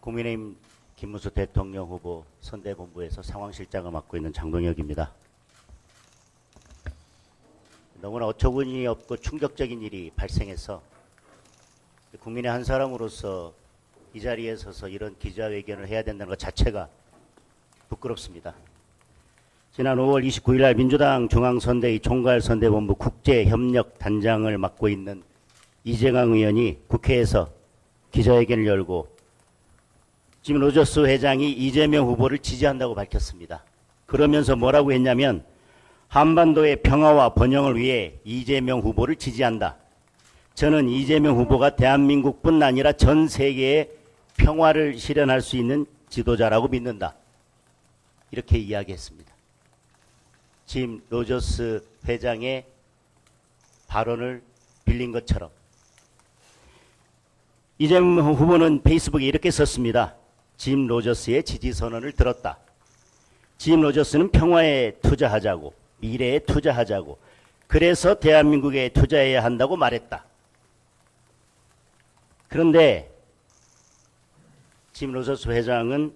국민의힘 김문수 대통령 후보 선대본부에서 상황실장을 맡고 있는 장동혁입니다. 너무나 어처구니 없고 충격적인 일이 발생해서 국민의 한 사람으로서 이 자리에 서서 이런 기자회견을 해야 된다는 것 자체가 부끄럽습니다. 지난 5월 29일 날 민주당 중앙선대위 총괄선대본부 국제협력단장을 맡고 있는 이재강 의원이 국회에서 기자회견을 열고 지금 로저스 회장이 이재명 후보를 지지한다고 밝혔습니다. 그러면서 뭐라고 했냐면 한반도의 평화와 번영을 위해 이재명 후보를 지지한다. 저는 이재명 후보가 대한민국뿐 아니라 전 세계의 평화를 실현할 수 있는 지도자라고 믿는다. 이렇게 이야기했습니다. 지금 로저스 회장의 발언을 빌린 것처럼 이재명 후보는 페이스북에 이렇게 썼습니다. 짐 로저스의 지지 선언을 들었다. 짐 로저스는 평화에 투자하자고, 미래에 투자하자고, 그래서 대한민국에 투자해야 한다고 말했다. 그런데 짐 로저스 회장은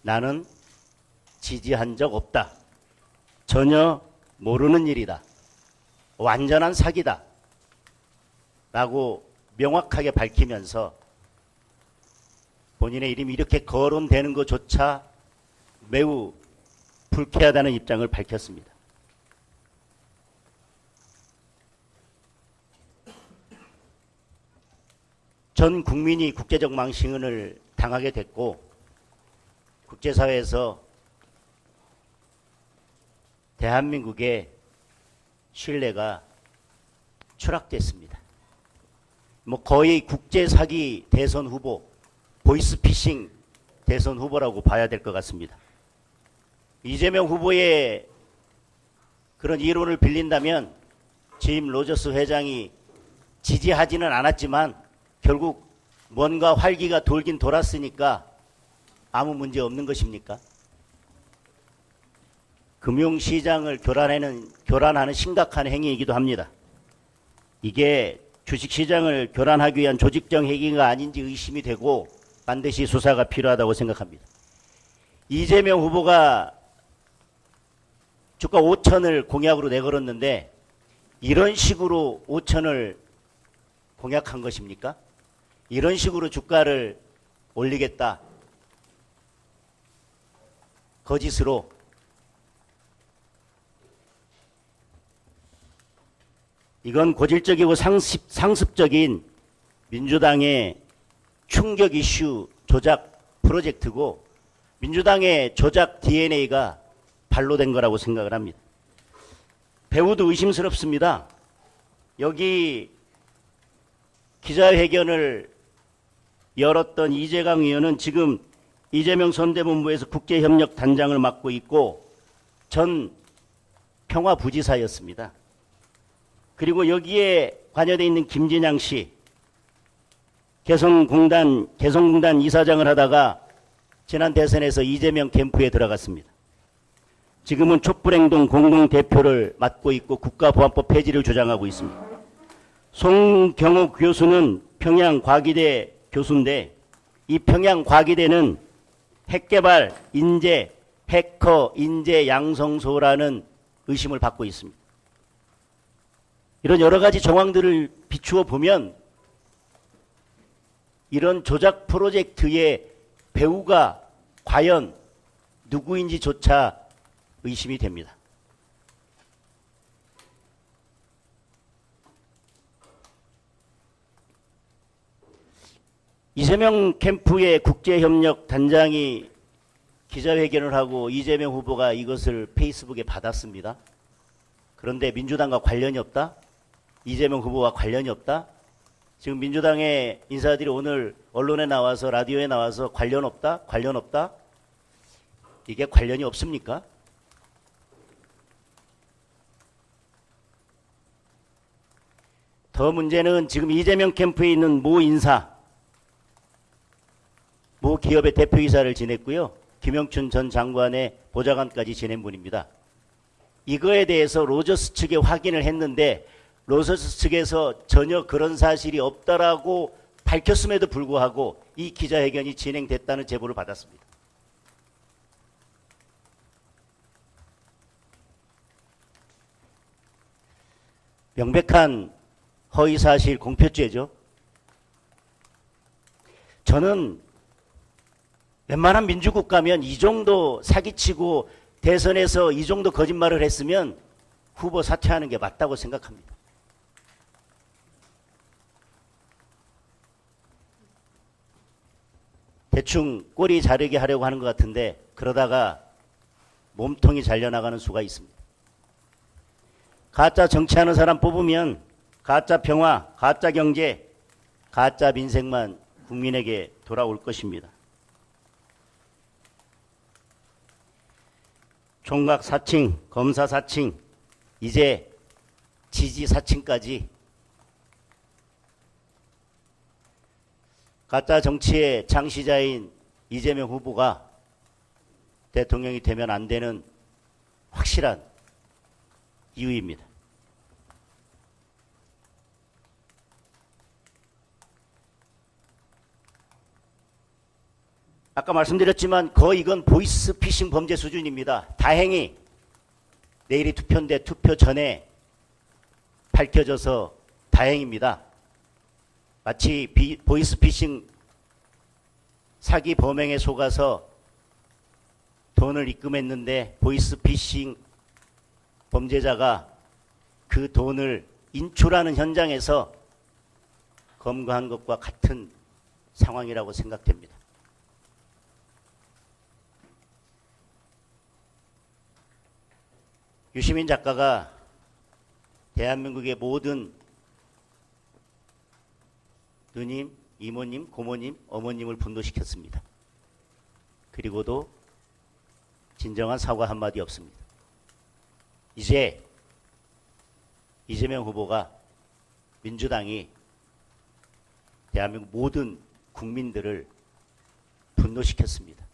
나는 지지한 적 없다. 전혀 모르는 일이다. 완전한 사기다. 라고 명확하게 밝히면서 본인의 이름이 이렇게 거론되는 것조차 매우 불쾌하다는 입장을 밝혔습니다. 전 국민이 국제적 망신을 당하게 됐고 국제사회에서 대한민국의 신뢰가 추락됐습니다. 거의 국제사기 대선 후보, 보이스피싱 대선 후보라고 봐야 될 것 같습니다. 이재명 후보의 그런 이론을 빌린다면 짐 로저스 회장이 지지하지는 않았지만 결국 뭔가 활기가 돌긴 돌았으니까 아무 문제 없는 것입니까? 금융시장을 교란하는 심각한 행위이기도 합니다. 이게 주식시장을 교란하기 위한 조직적 행위가 아닌지 의심이 되고 반드시 수사가 필요하다고 생각합니다. 이재명 후보가 주가 5천을 공약으로 내걸었는데 이런 식으로 5천을 공약한 것입니까? 이런 식으로 주가를 올리겠다. 거짓으로. 이건 고질적이고 상습적인 민주당의 충격 이슈 조작 프로젝트고 민주당의 조작 DNA가 발로된 거라고 생각을 합니다. 배우도 의심스럽습니다. 여기 기자회견을 열었던 이재강 의원은 지금 이재명 선대본부에서 국제협력단장을 맡고 있고 전 평화부지사였습니다. 그리고 여기에 관여되어 있는 김진양 씨, 개성공단 이사장을 하다가 지난 대선에서 이재명 캠프에 들어갔습니다. 지금은 촛불행동 공동대표를 맡고 있고 국가보안법 폐지를 주장하고 있습니다. 송경호 교수는 평양과기대 교수인데 이 평양과기대는 핵개발 인재, 해커 인재 양성소라는 의심을 받고 있습니다. 이런 여러 가지 정황들을 비추어 보면 이런 조작 프로젝트의 배우가 과연 누구인지조차 의심이 됩니다. 이재명 캠프의 국제협력 단장이 기자회견을 하고 이재명 후보가 이것을 페이스북에 받았습니다. 그런데 민주당과 관련이 없다? 이재명 후보와 관련이 없다? 지금 민주당의 인사들이 오늘 언론에 나와서 라디오에 나와서 관련 없다? 관련 없다? 이게 관련이 없습니까? 더 문제는 지금 이재명 캠프에 있는 모 인사, 모 기업의 대표이사를 지냈고요. 김영춘 전 장관의 보좌관까지 지낸 분입니다. 이거에 대해서 로저스 측에 확인을 했는데 로저스 측에서 전혀 그런 사실이 없다라고 밝혔음에도 불구하고 이 기자회견이 진행됐다는 제보를 받았습니다. 명백한 허위사실 공표죄죠. 저는 웬만한 민주국 가면 이 정도 사기치고 대선에서 이 정도 거짓말을 했으면 후보 사퇴하는 게 맞다고 생각합니다. 대충 꼬리 자르게 하려고 하는 것 같은데 그러다가 몸통이 잘려나가는 수가 있습니다. 가짜 정치하는 사람 뽑으면 가짜 평화, 가짜 경제, 가짜 민생만 국민에게 돌아올 것입니다. 총각 사칭, 검사 사칭, 이제 지지 사칭까지 가짜 정치의 창시자인 이재명 후보가 대통령이 되면 안 되는 확실한 이유입니다. 아까 말씀드렸지만 거의 이건 보이스피싱 범죄 수준입니다. 다행히 내일이 투표인데 투표 전에 밝혀져서 다행입니다. 마치 보이스피싱 사기 범행에 속아서 돈을 입금했는데 보이스피싱 범죄자가 그 돈을 인출하는 현장에서 검거한 것과 같은 상황이라고 생각됩니다. 유시민 작가가 대한민국의 모든 누님, 이모님, 고모님, 어머님을 분노시켰습니다. 그리고도 진정한 사과 한마디 없습니다. 이제 이재명 후보가 민주당이 대한민국 모든 국민들을 분노시켰습니다.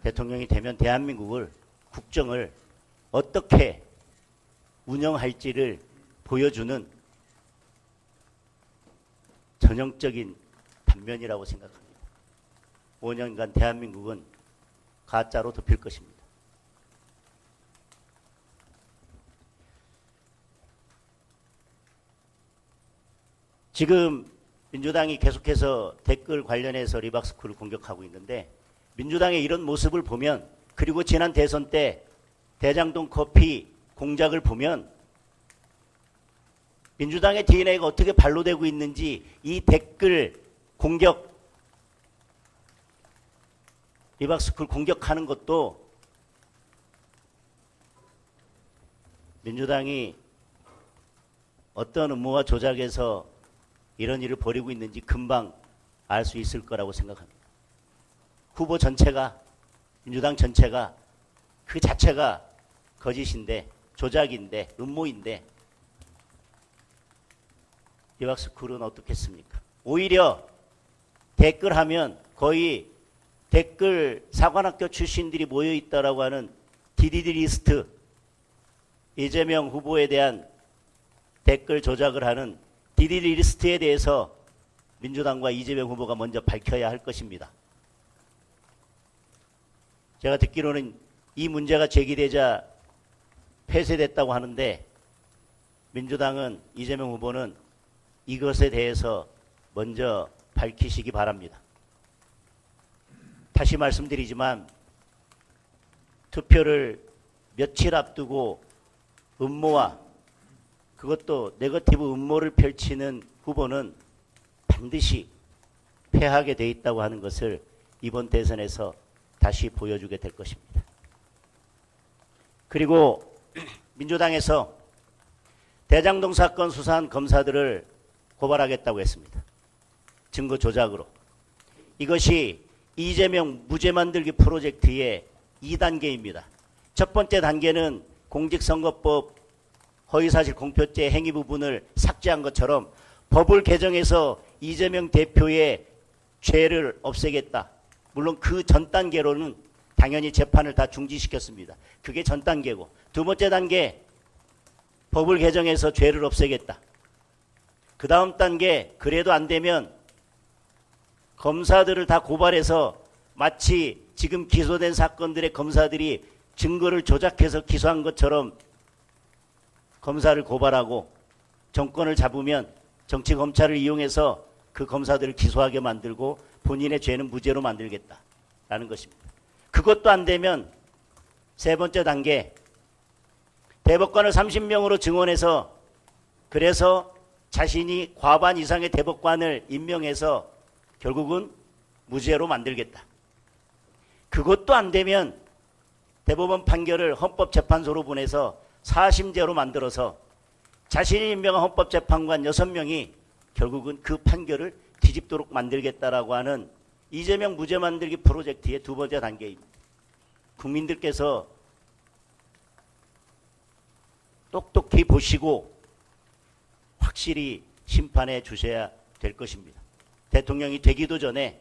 대통령이 되면 대한민국을 국정을 어떻게 운영할지를 보여주는 전형적인 단면이라고 생각합니다. 5년간 대한민국은 가짜로 덮일 것입니다. 지금 민주당이 계속해서 댓글 관련해서 리박스쿨을 공격하고 있는데 민주당의 이런 모습을 보면 그리고 지난 대선 때 대장동 커피 공작을 보면 민주당의 DNA가 어떻게 발로되고 있는지 이 댓글 공격, 리박스쿨 공격하는 것도 민주당이 어떤 음모와 조작에서 이런 일을 벌이고 있는지 금방 알 수 있을 거라고 생각합니다. 후보 전체가 민주당 전체가 그 자체가 거짓인데 조작인데 음모인데 리박스쿨은 어떻겠습니까? 오히려 댓글하면 거의 댓글 사관학교 출신들이 모여있다라고 하는 DDD 리스트 이재명 후보에 대한 댓글 조작을 하는 DDD 리스트에 대해서 민주당과 이재명 후보가 먼저 밝혀야 할 것입니다. 제가 듣기로는 이 문제가 제기되자 폐쇄됐다고 하는데 민주당은 이재명 후보는 이것에 대해서 먼저 밝히시기 바랍니다. 다시 말씀드리지만 투표를 며칠 앞두고 음모와 그것도 네거티브 음모를 펼치는 후보는 반드시 패하게 돼 있다고 하는 것을 이번 대선에서 다시 보여주게 될 것입니다. 그리고 민주당에서 대장동 사건 수사한 검사들을 고발하겠다고 했습니다. 증거 조작으로. 이것이 이재명 무죄 만들기 프로젝트의 2단계입니다. 첫 번째 단계는 공직선거법 허위사실 공표죄 행위 부분을 삭제한 것처럼 법을 개정해서 이재명 대표의 죄를 없애겠다. 물론 그 전 단계로는 당연히 재판을 다 중지시켰습니다. 그게 전 단계고 두 번째 단계 법을 개정해서 죄를 없애겠다. 그 다음 단계, 그래도 안 되면 검사들을 다 고발해서 마치 지금 기소된 사건들의 검사들이 증거를 조작해서 기소한 것처럼 검사를 고발하고 정권을 잡으면 정치 검찰을 이용해서 그 검사들을 기소하게 만들고 본인의 죄는 무죄로 만들겠다라는 것입니다. 그것도 안 되면 세 번째 단계, 대법관을 30명으로 증원해서 그래서 자신이 과반 이상의 대법관을 임명해서 결국은 무죄로 만들겠다. 그것도 안 되면 대법원 판결을 헌법재판소로 보내서 사심제로 만들어서 자신이 임명한 헌법재판관 6명이 결국은 그 판결을 뒤집도록 만들겠다라고 하는 이재명 무죄 만들기 프로젝트의 두 번째 단계입니다. 국민들께서 똑똑히 보시고 확실히 심판해 주셔야 될 것입니다. 대통령이 되기도 전에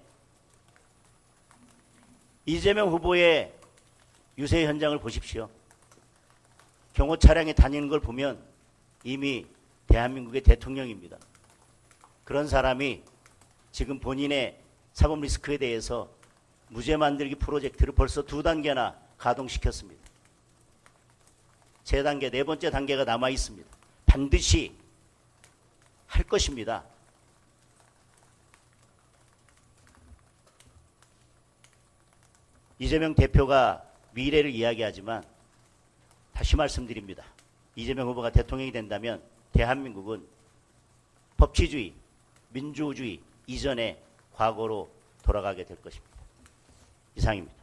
이재명 후보의 유세 현장을 보십시오. 경호 차량에 다니는 걸 보면 이미 대한민국의 대통령입니다. 그런 사람이 지금 본인의 사법 리스크에 대해서 무죄 만들기 프로젝트를 벌써 2단계나 가동시켰습니다. 세 단계, 네 번째 단계가 남아 있습니다. 반드시 할 것입니다. 이재명 대표가 미래를 이야기하지만 다시 말씀드립니다. 이재명 후보가 대통령이 된다면 대한민국은 법치주의, 민주주의 이전의 과거로 돌아가게 될 것입니다. 이상입니다.